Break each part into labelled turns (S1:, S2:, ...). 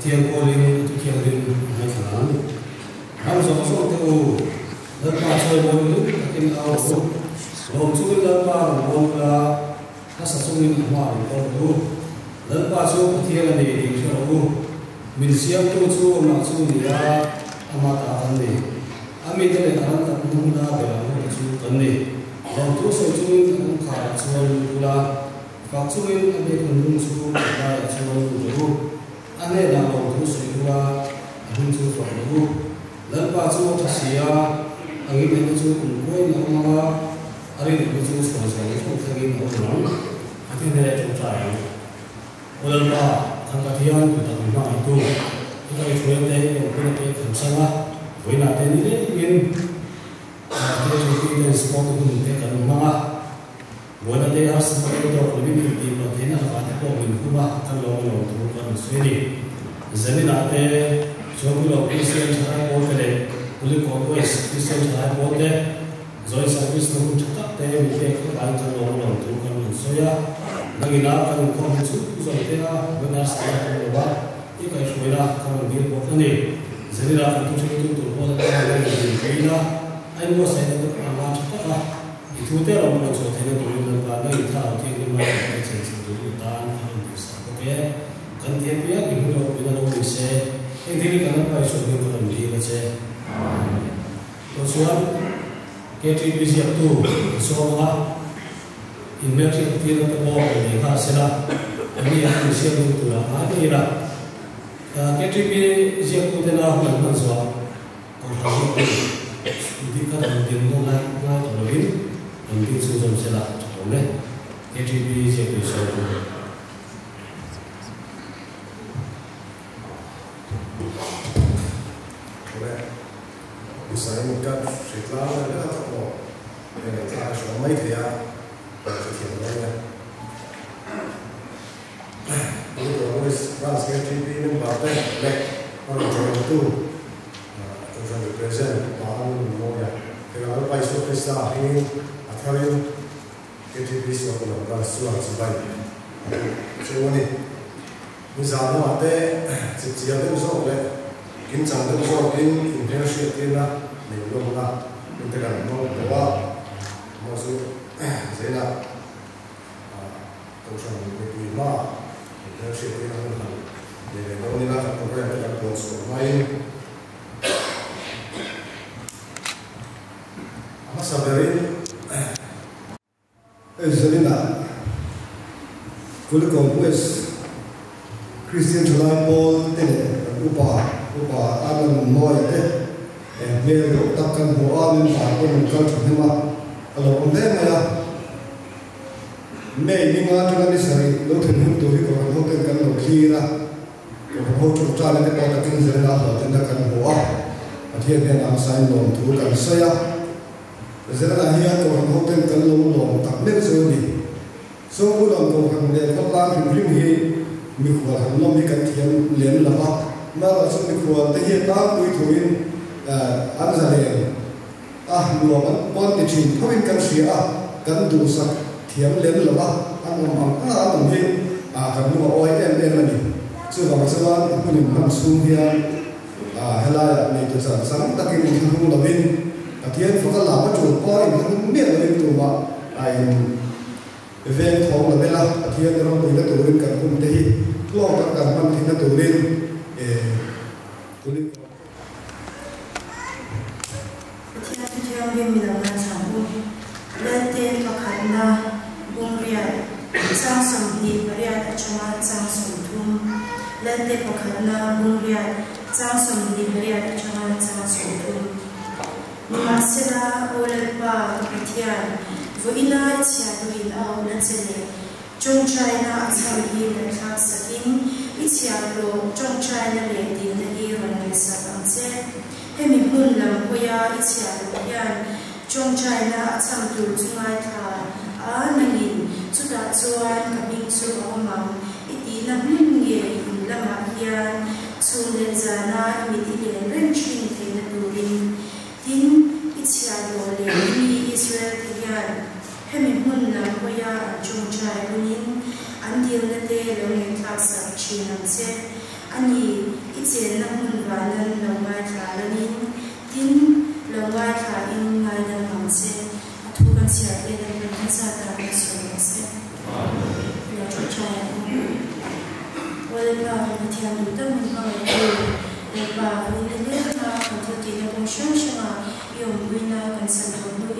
S1: Tiang calling to tiang rin hai thằng ham so so teu dan pa choi bon tin au lom chu dan pa lom la ta sa chung in ma ko du dan pa chu tiang ni ding chu min siam tu chu ma chu ni ya ama ta an ni ami te le an ta nu da be la mu chu kan ni lom tu so chu in kha chuan la fa chu in ami kun nu chu da chuan du ane na lo tu sui hua hun chu fa lu lan pa chu ta sia angi me chu kun koi na ma ari ni chu so so chu thagi na lo ati ne chu trai olan pa thang ka thian tu ta ma tu ta i chuan te ko ne te kham sa na voi na te ni le in te chu ti ne sport kun te kan ma voi na te as ma te to ko ni ti ma te na ka te ko min ku ba kan lo tu Sini, Zamina te, Jogulo Christian Chai Bote, Uliko West Christian Chai Bote, Zoe Service no Chata te, we take the right to know to come soya, Nagina and come to Zotena, when I start on the bar, if I show up, come and get Botany, Zamina contributed to Bote in Kina, I was saying that I'm not Chata. It would tell them to tell them that I can't take my attention to do that and this. Okay? Kan dia pia ibu lo kita lo bisa, ini kan apa isu yang kita beli aja. Soal KTP siap tu, soal inversi kita tu bawa ni hasilnya, ini yang siap tu lah. Ada ira, KTP siap tu telah melakukan soal, kalau ini kan mungkin mulai terlebih, mungkin sudah siap contohnya KTP siap tu soal.
S2: Design kat setlah ada tak mau, yang kita semua itu ya, kita mana. Itu harus transfer TV ini berapa? Lek orang jual itu, orang represent, orang mau ya. Kalau apa isu kisah ini, akhirnya KTV suatu orang suatu sebaik. Semua ni, misalnya ada setiap itu soalnya. Kin sang tu so kin internship kena ni belum lah kita kan mau bawa masuk zina tu sang itu lima internship kena kan jadi kalau ni lah program kita buat main apa sabarin zina kulit kompres Christian Chai Paul ini upah aman moi te mel do takkan ho amin pa ko kan thima alo onde maya me ni nga tu ni sari lo thim to hi ko ho te kan lo khira ko ho chu cha le te pa tin zela ho tin da kan ho a athian ne na sai lo thu kan saya zela hi ko ho te kan lo tak le so ni so ko lo ko kan le ko la rim hi mi ko han lo mi kan thiam len la ba mà số mình vừa thể hiện ra cuối thuyền ăn ra liền luồng ăn quan để chỉnh tháo bên căn xía căn đủ sạch thiếm lên là ba ăn mắm ăn làm gì cần mua oi em là gì chứ còn sau đó cũng mình làm xuống hiện hay là mình tự sản sáng tất cả mình không làm bên thiên phải có làm cái chuột coi mình không biết là bên tụi mà về thòng là bên là thiên nó mới là tụi bên cần cùng thế lo tất cả mình thì nó tụi bên
S3: Tiang bim bilang macam lete pakarna bungriat sang samhi beriat cuma sang sumtum lete pakarna bungriat Sang som di beria changan sang sotu. Masela olpa katian. Voina tia duin au natsele. Jong China atsam hi na thak sakin. Itia lo jong China le di na hi ron sa bangse. Hemi hun lam koya itia lo yan. Jong China atsam tu chungai tha. Nangin sudah cuan kami sudah omang iti namun ye lama hian sulen zana imiti renchin tena durin tin itia dole ni Israel tian hemi hun na koya Jong Chai bunin andil na te lo ne klasa chinam se ani itien na hun banan lo mai thalanin tin lo mai tha in ngai na mamse tuhan siapa yang berkata dalam surga. Ya percaya. Walaupun kita tidak mengetahui, walaupun ini adalah untuk kita bersama yang bina dan sempurna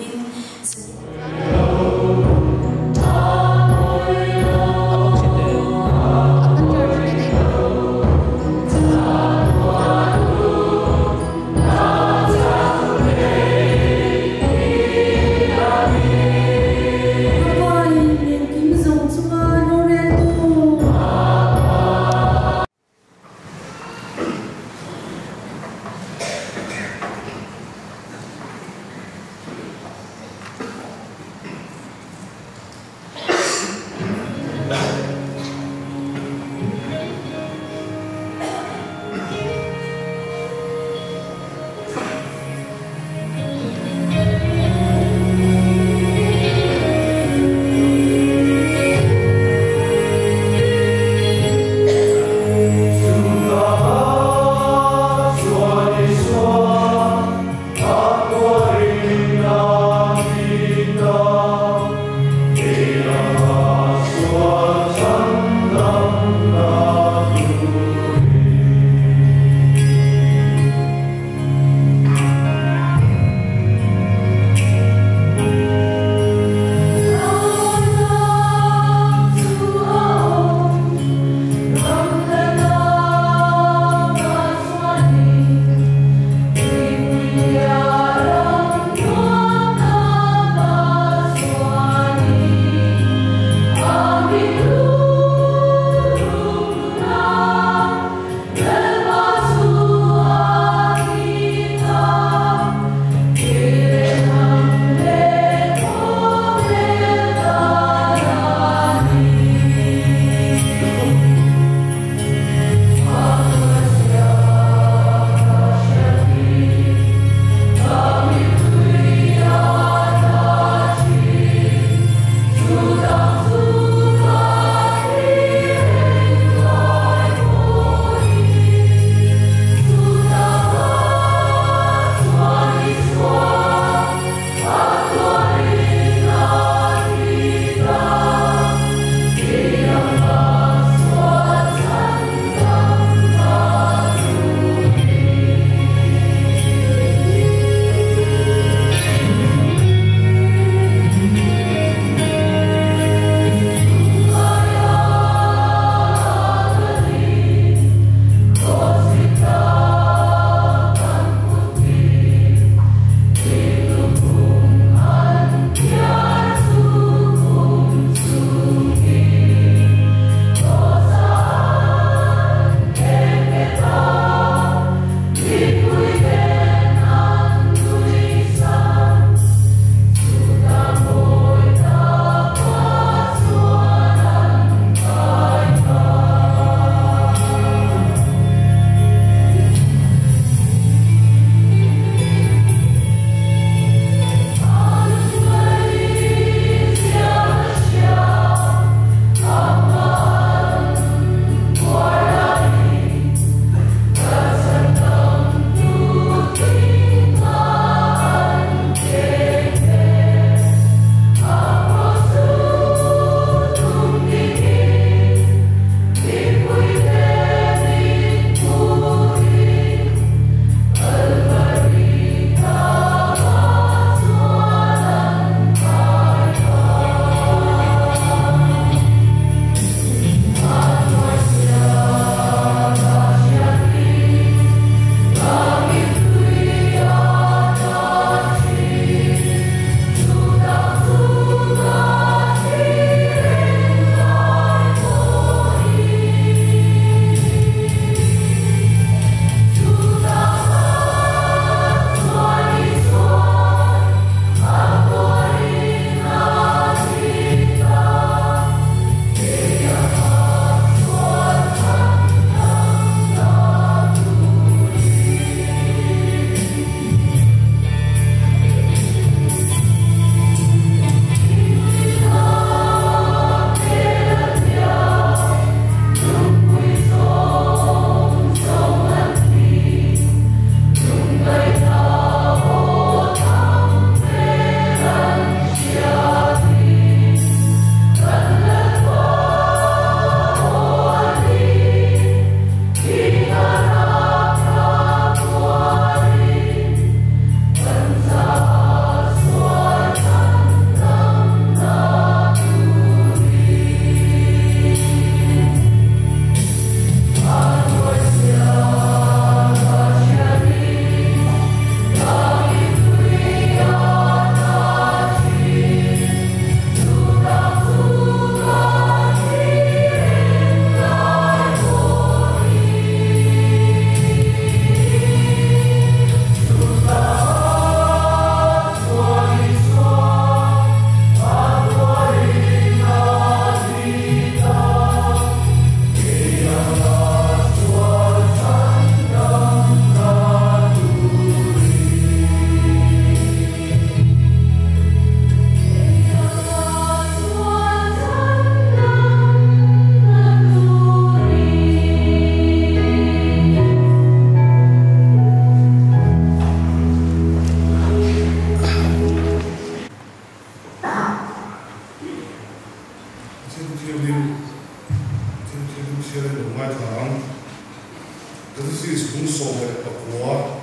S4: pakua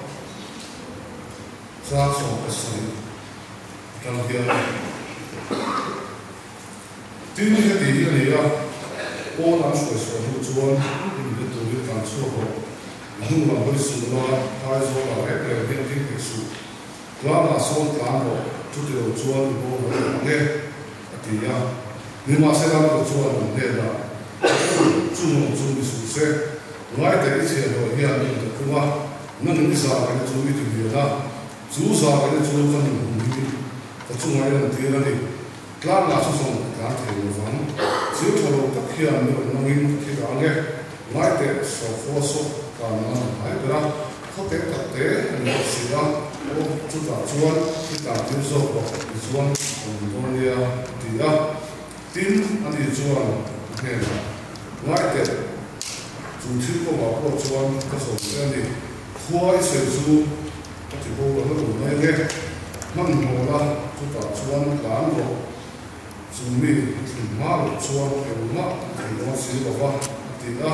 S4: sa song kasai tang dia tin ni ti ni ya o na so so hu chuan in de tu ri kan so ho hung ma boi su na ai zo la re re tin tin su la na so plan ho tu de chuan bo ho nge ati ya ni ma se la ko chuan ne la chu no chu ni su se ngai te ri che ho ya ni de kuma nan ni sa ka chu mi ti bi la chu sa ka chu kan ni ka chu ngai na ti la ni klar la su song ka te lo van chu thoro ta khia ni no ngin ki ga nge ngai te so fo so ka na ai bra ko te ta te ni si la o chu ta chuan ki ta ti so ko chuan ko ni ya ti ya tin ani chuan ne ngai te chu chi ko ma ko chuan ka so ni khuai se chu ti bo lo lo mai nge man mo la chu ta chuan kan lo chu mi ma lo chuan ke ma ke no si lo wa ti a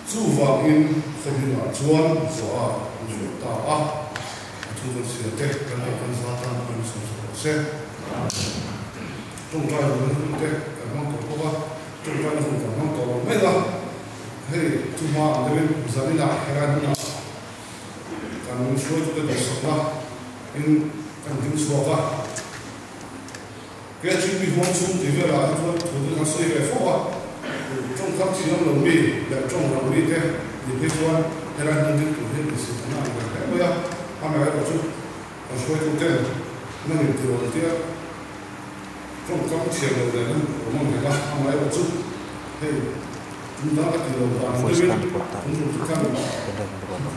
S4: chu wa in khabi na chuan zo a ju ta a chu lo si te kan na kan sa ta kan so se tung lai lo te kan ma ko ko wa tung lai lo kan ma ko me la hey tu ma de zamina heran na kan so tu de so la in kan din so wa cái chuyện bị hoang chung thì về là tôi tôi đang xây cái phố à trong các chị em đồng bì để trong đồng bì thế thì cái chuyện hay là những cái chủ đề của sự thắng lợi cái bây giờ anh ấy có chút còn xây cái tên nó mình từ đầu tiên trong các chị em đồng bì nó của mình là anh ấy có chút thì chúng ta đã từ đầu vào cái bên chúng ta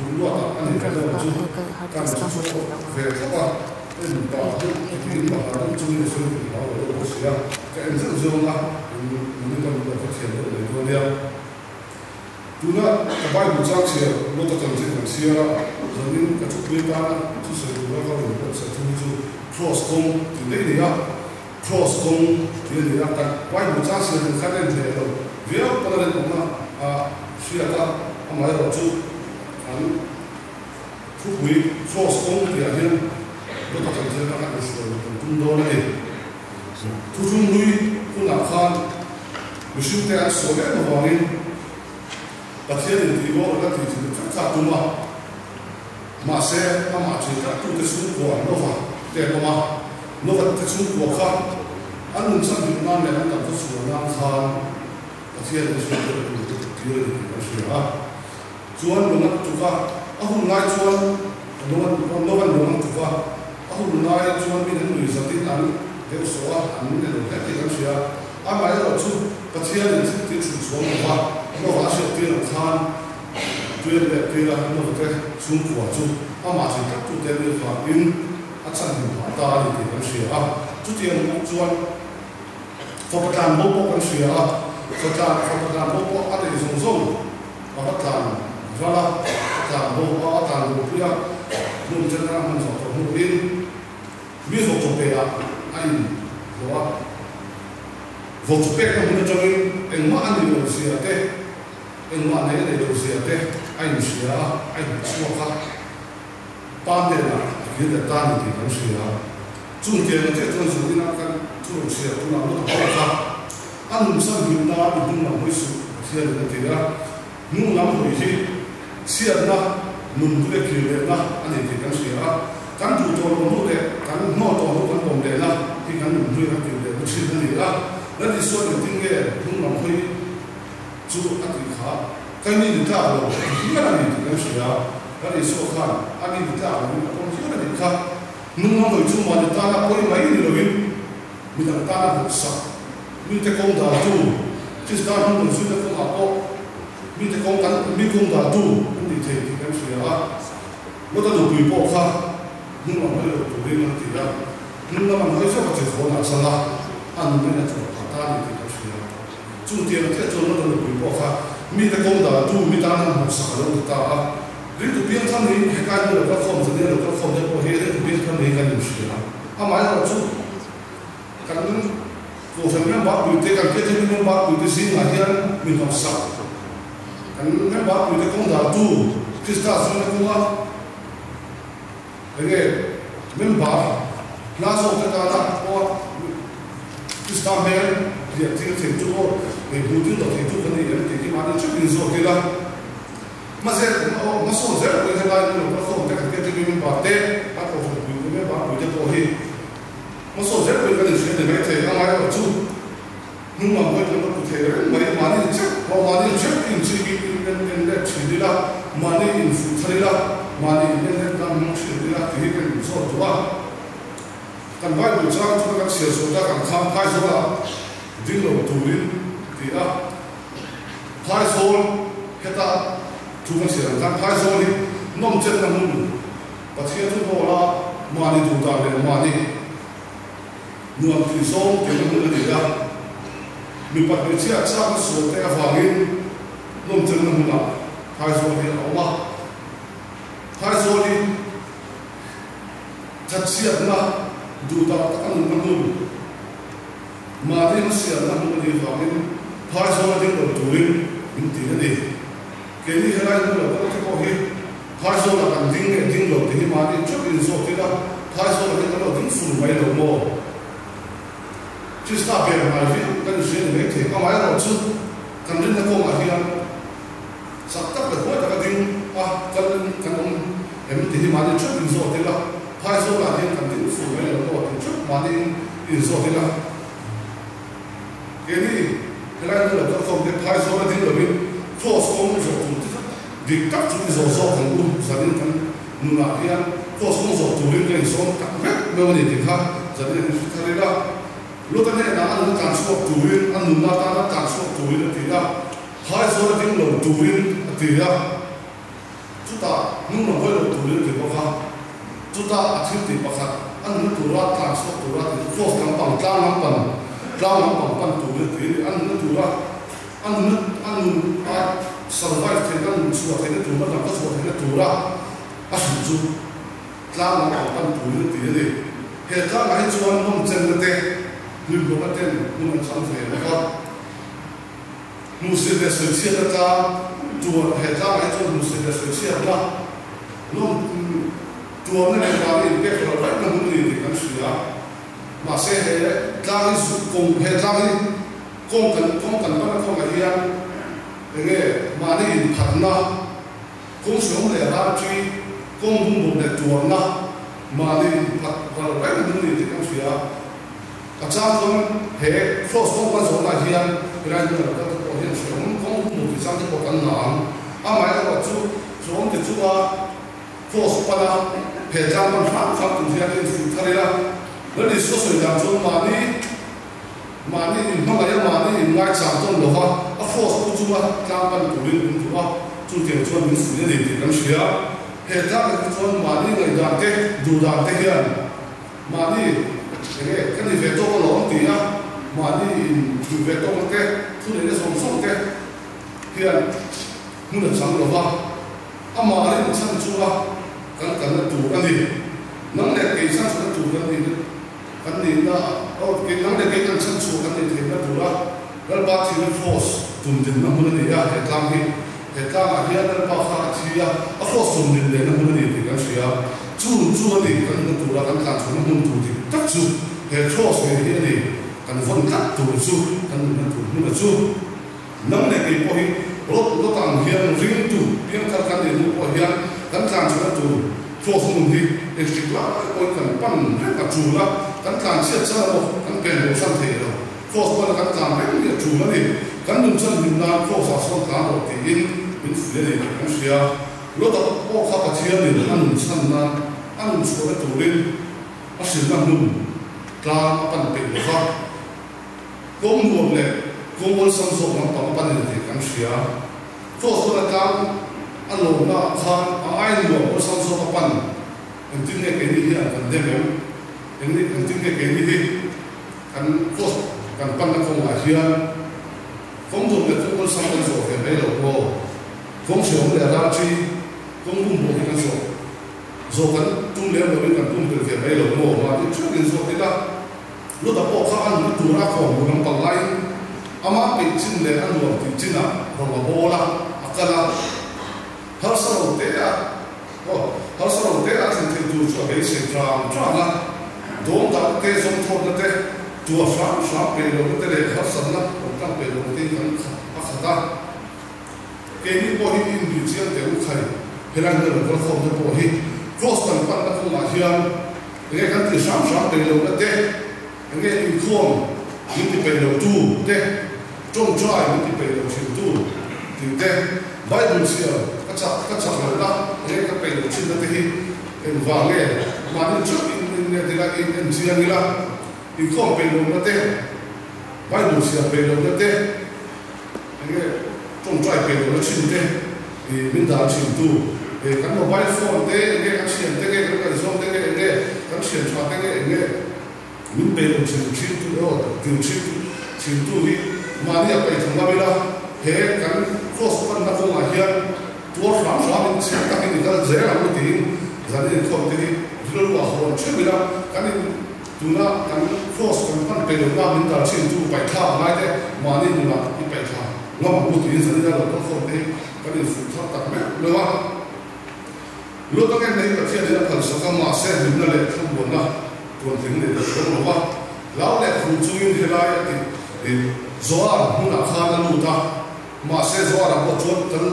S4: cũng lo anh ấy cái đầu chút cái chút về các bạn cái đó thì nó là cũng chung với sự đó là một sự cái anh rất nhiều là mình còn có phát triển được nhiều hơn chúng ta các bạn cũng trang trí một cái trang trí bằng xia rồi nên các chút bên ta chút sự đó có một cái sự chung chung cross công thì đấy là cross công thì là các bạn cũng trang trí được cái này thì rồi việc có là cũng là xia ta ông ấy rồi chút anh chút quý cross công thì là hiện tôi có thể thấy các bạn sẽ cũng đó này thu chung lui cũng là khan mình xin thế anh số đấy mà vào đi và thiên thì vô là thì chúng ta tụi mà sẽ mà chỉ các tụi cái số của nó vào để nó vật cái số của khan anh muốn sang Việt Nam này anh tập cái số Nam khan và thiên thì số cái thì nó sẽ à chuan nó tụi ta ông ngay chuan nó vẫn tụi ta ông nói chuan mình đang nuôi gia đình anh theo số anh nên được cái gì làm sao anh nói là chú bắt thiên thì thì chú số nó vào sẽ tiền là khan tiền là nó cái sum của chú anh mà chỉ các chú tiền được phá in anh chẳng hiểu ta thì làm sao chú tiền chuan phật đàn bố làm sao phật đàn bố anh thì dùng dùng và phật đàn ra là phật đàn bố kia luôn chân ra mình dùng trong một in biết một chục bề anh đó một chục bề không nên cho anh mà anh đi đâu xia thế anh mà này đi đâu xia thế anh xia anh xua khác ban đêm là cái là tan thì không xia chung tiền thế tôi dùng đi nào cái chung xia tôi làm nó tốt khác anh muốn sang Việt Nam thì đúng là mới xia được thì đó nhưng làm hồi gì xia đó mình cũng được kêu lên đó anh thì không xia kan tu to lo de kan no to lo kan bom de la ti kan nu ha ti de chi ni la la ti so ni ting ge nu ma phoi chu a ti kha kan ni ta lo ti ka ni ti kan sia ka ni so kha a ni ta lo ko ti ka ni kha nu no lo chu ma de ta la koi mai ni lo wi mi ta ta la sa mi te kong da tu ti sta nu no su de ko a ko mi te kong kan mi kong da tu ni te ti kan sia mo ta lo pi po kha nhưng mà mới được chủ đề nó thì ra nhưng mà mới cho cái khổ nào sao là anh mới là chủ ta thì cái chuyện chung tiền là cái chỗ nó được bị bỏ ra mi ta công đã tu mi ta làm một sản lượng ta đến từ biên thân này cái nó được không thì nó được không được có hết từ biên thân này cái gì chuyện à mà là chút cái cổ phần nó bảo bị thế cái cái nó bảo bị thế xin là hiện mình học sản cái nó bảo bị thế công đã tu Krista zung na kunga enge member na so ta na ko Krista men dia ting ting tu ko e butin do ting tu ko ni em ti ma ni chu bin zo ke la ma se ma so ze ko he la ni ko so ta ke ti member te a ko so bu member bu te to hi ma so ze ko ka ni se de me te a ma yo chu nu ma ko ta ko te re ma ni chu ko ma ni chu in chi in da chi di la money in Futarilla, money in the Tamushilla, Hicken, so to one. Can buy the child to the access of that and come Paisola, Dillo to win the up. Paisol, Heta, to Monsieur, and Paisoli, non Tetamun, but here to Bola, money to Darwin, money. No Prison, Temulla, Nupatia, so they are in non Tetamuna. Paisoli Allah Paisoli Tatsia na duda takan namun mari masih namun di famin Paisoli di turin inti ni kini herai tu lepas tu kau hi Paisoli akan ding lo di mari cukup insok tidak Paisoli kalau ding full mai lo mo cista biar mari kan sini ni kau mai lo tu kan dia kau mari sakta ke kau tak ding kan em ti mari cukup insok tidak Paisoli akan ding full mai lo cukup mari insok tidak kini herai tu lepas kau dia Paisoli ding lebih force kau insok tu diktat tu insok kau sadin kan nuna dia force kau insok tu dia insok tak memang ni diktat jadi sekali lah lu tanya nak anu transport tu dia anu nata transport tu dia tidak Paisoli ding lo tu dia tidak Tuta nung boleh turun di bawah, tuta akhir di bawah, anu turun transport turun di force kampang, pan turun di, anu survive dengan suatu ini turun, apa suatu ini turun, asal pan turun di ini, kita lagi cuma nung cenderung dulu kita nung sampai apa, musim desensi kita tuan heta itu mesti spesial lah. Lom tuan ni kali ini kalau baik namun ini kan sudah masih lagi kong heta ni kong kan mana kong ahian dengan mana ini karena kong semua lewat cuy kong bumbu le tuan lah mana ini kalau baik namun ini kan sudah kacang kong floss kong kan semua ahian berani berkata yang semua kong bumbu sampai bukan nam, amai kalau tu, soalnya tu force pada pejabat faham tu dia ni Futarilla, lalu sesuatu yang tu mani ngai canton doa, force tu jangan turin tu dia tu mesti ni kan siapa, pejabat tu mani ngai dante dua tehian, mani kan ini veto kalau dia mani veto kita tu dia song kita kian mula sang loha amari sang chua kan tu kan ni nang le ke sang tu kan ni na ke nang le ke kan sang chua kan ni the tu la dal ba thi force tum din na mula ni ya he tlam hi ya dal ba kha thi ya a force tum din le na mula ni kan sia chu ni kan tu la kan tu na mun tu di tak chu he force ni kan von kat tu chu kan tu mula chu nang le ke po hi lo tang hian ring tu pian kar kan ni po hian kan tlang chu tu force mun hi extra ko kan pan ka chu la kan tlang sia cha lo kan pen lo san the lo force pa kan tlang pen ni chu la ni kan dum chan min na force a son ka lo ti in fle ni kan sia lo ta po kha pa thian ni an san na an chu la tu rin a sin na mun tlang pan pe lo kha kom nuam le Kongol samsok ng pangpanin kan siya. Force na kan ano na kan ang ayon mo samsok pan. Ang tingin kay niya kan demo. Ang tingin kay niya kan force kan pan na kong asian. Kung doon na kongol samsok kay melo ko. Kung siya mo larachi kung bumbo kan so. So kan tung le mo kan tung kay melo mo ma di chugin so kita. Lo da po ka an tu ra ko mo ng palay. Ama pecin le anu ti cina rola bola akala har sao te a har sao te a sin tu chu a se tram na dom ta te som thot na te tu sa pe lo te le har san na ta pe lo te kan a khata ke ni po hi in bi chiang te u khai helang de ko khom de po hi cross kan pan na ko ma hian nge kan ti sam pe lo na te nge in khom ni ti pe lo tu te trong trai ni ti pe lo chin tu ti te Bible sia ka cha la nge ka pe lo chin na te hi en va nge ma ni chu in ne de la in sia ni la in khom pe lo na te Bible sia pe lo na te nge trong trai pe lo chin te min da chin tu kan mobile phone te nge ka chen te nge ka zom te nge ka chen chwa te nge min pe lo chin tu ro ti chin tu hi ma ni a pe thang la bila he kan cross pan na ko ma hian tu ram min chen ta ni ka ze ra mu ti zani ko te ni lo wa ho che bila kan tu na kan cross kan pan pe lo na min da chin tu pai tha mai te ma ni na i pai tha lo ma mu ti zani da lo ko te kan ni fu tha ta me lo wa lo ta kan nei ka chia ni na phal sa ka ma se min na le thum bon na tuan thing le lo wa lao le khu chu yin he lai ti zoar mun a kha na lu ta ma se zoar a ko chot tan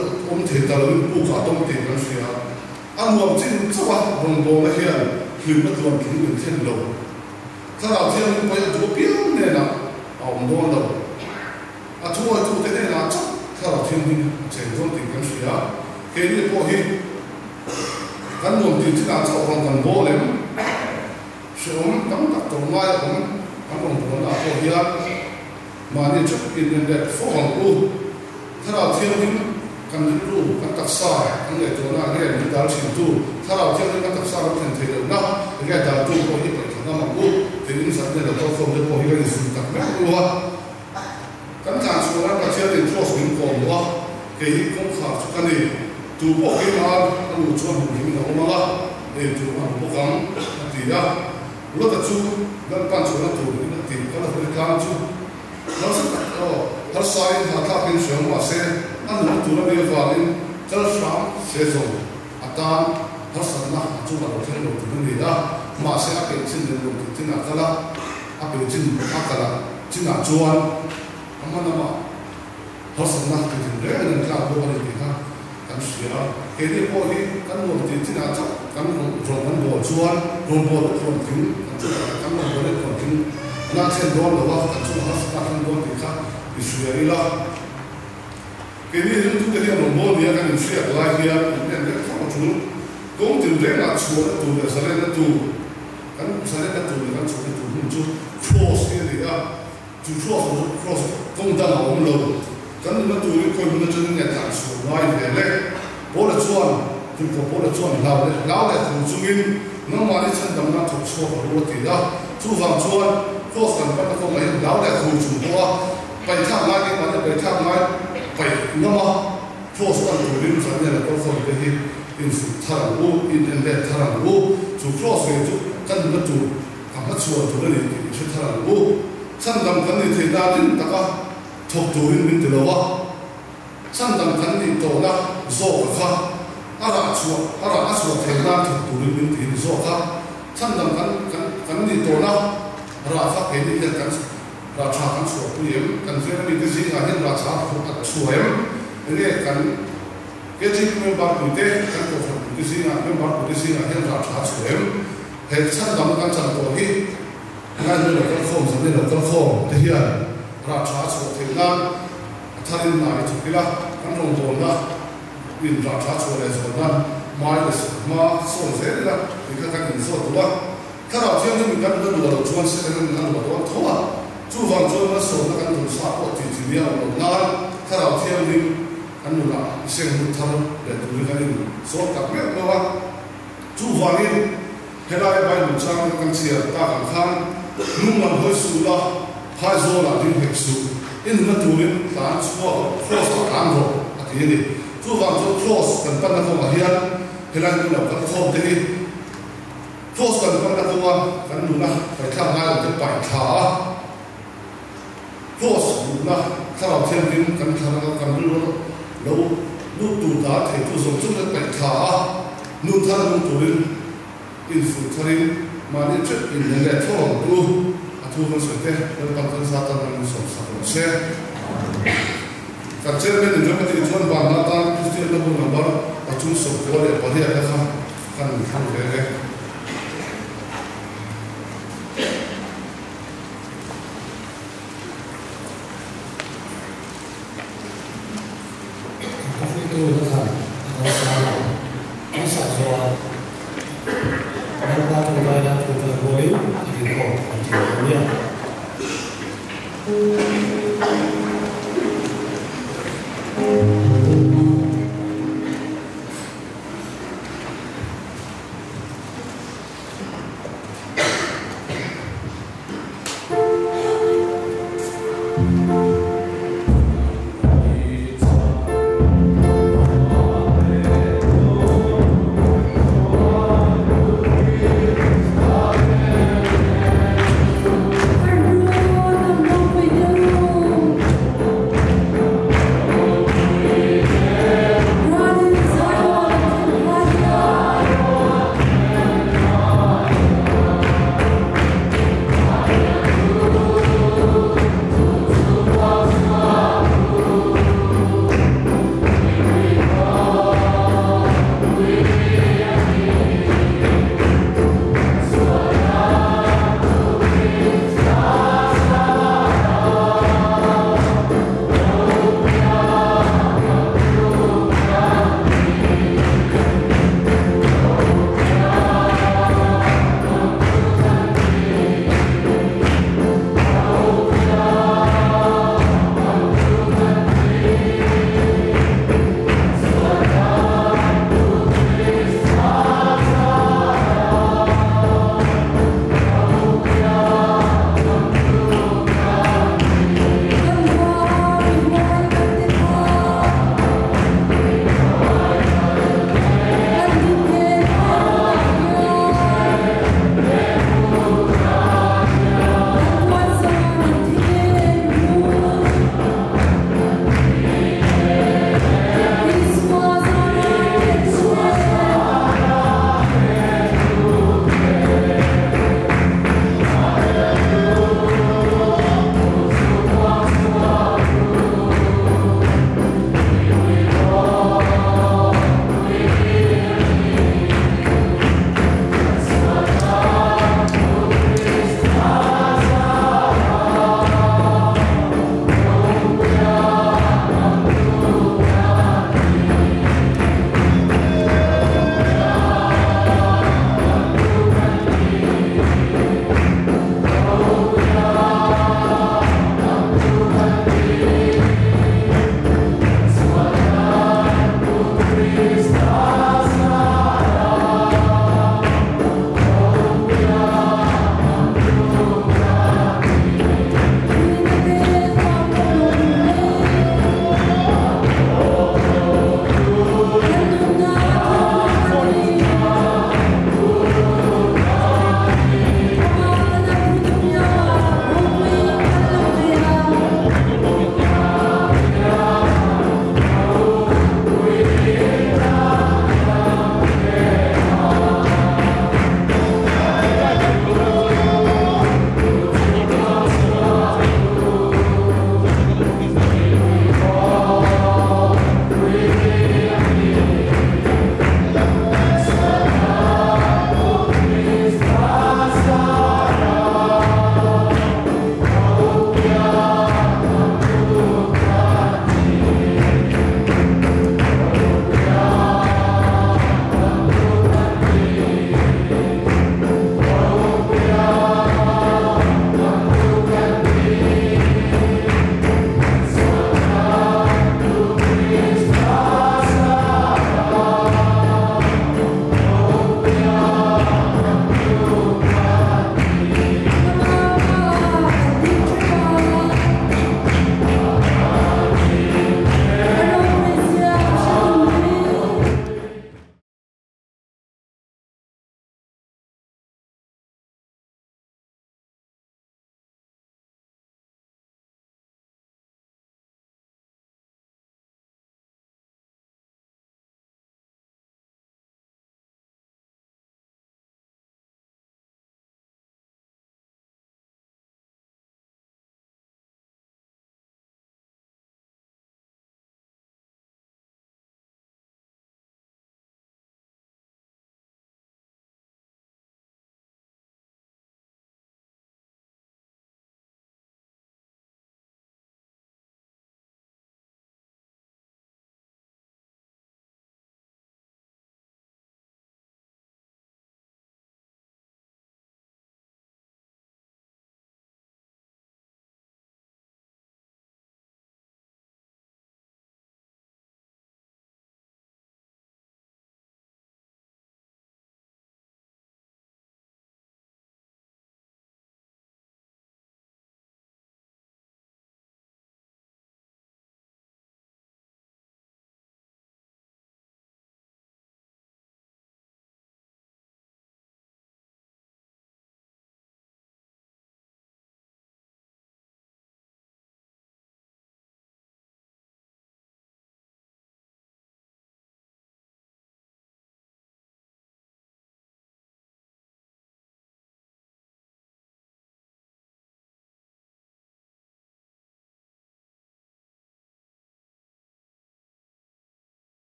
S4: the ta lo pu ka tom te kan sia an nuam chin chawa bong bong na hian hlim na tuan king min then lo ta ra thiam ni pa tu piang ne na a om don lo a tu te ne na cha ta ra thiam ni chen don ti kan sia ke ni po hi kan nuam ti cha cha ong kan bo lem shom tam tak to mai om kan bong bong na po hian ma ni chu in the phone ku ta ra thiam ni kan ru kan tak sa kan le to na nge ni dal chin tu ta ra thiam ni kan tak sa ro then the lo na nge dal tu ko hi pa na ma ku te ni sa ne lo ko de po hi ga ni su tak me ku wa kan ta chu na ka thiam ni cross min ko wa ke hi kong kha chu kan ni tu po ki ma lu chu hu ni na ma la e tu ma po kam ti ya lo ta chu dan pan chu na tu ni ti ka la ka chu nó rất là nó sai là tháp bên sườn mà xe ăn nó tụi nó bây giờ lên rất sáng xe rồi à ta nó sẵn là chúng ta đầu tiên đầu tụi nó đi đó mà xe áp bên trên đường đầu tiên là cái là áp bên trên áp cái là trên là chuan mà nó sẵn là cái chuyện đấy nên là bộ này thì ha cảm xúc cái này bộ đi cái bộ thì trên là chắc cái bộ rồi cái bộ chuan rồi bộ nó còn tính cái bộ nó còn tính na chen don lo wa ka chu ha sa kan don ti kha isuya ila ke ni ru tu te no mo ni ka ni sia la ya ne ne ka chu kong tin re na chu tu de sa le na tu kan sa le na tu ni kan chu tu ni chu cross ni ya chu cross kong da na om lo kan na tu ni ko na chu ni ta chu lai de le bo la chuan tu ko bo la chuan lao le tu chu min no ma ni chen dam na chu chu ro ti da chu vang chuan cross kan pan ko mai lao le khu chu bo pai thang lai ni ma pai thang lai pai no ma cross kan tu rin sa ne la ko so de hi in su thang u in en le thang u chu cross ve chu kan na tu ka ma chu tu le ni chu thang u san dam kan ni the da din ta ka thok tu rin min te lo wa san dam kan ni to na zo ka ara chu the da thok tu rin min te zo ka san dam kan ni to na ra fa ke ni kan ra cha kan chu pu yem kan fe ni te jing a hen ra cha pu a chu yem ne kan ke jing me ba pu te kan ko fa pu jing a me ba pu jing a hen ra cha chu yem he chan dam kan chan to hi ngai ni lo kan khom sa ne lo kan khom te hian ra cha chu the na tharin na chu kila kan rong bon na in ra cha chu le so na mai le ma so ze la ni ka kan so to wa他老天就干那个专是那个多头啊，住房做那手那个都啥过几几年了，那他老天就干那个现在他来独立干那个，说干咩个哇？住房呢，后来把路上那个车大干看，路上会输了，派出所那边会输，因为那独立咱错 cross 干过，啊对的，住房做 cross 跟办那个嘛样，后来那个错的。cross กันก็นะตัวกันดูนะไปทำงานจะไปขา cross ดูนะถ้าเราเที่ยวกินกันทำกันรู้แล้ว nu tu ta thei tu zong chung le pai tha a nu thar nu turin in fu tharin mani chet in le thong tu a thu kan sote le pan kan sa ta nan som sa ko se ka chairman in jamati chuan ba na ta christian na bu number a chung so ko le pa dia ka kan kan le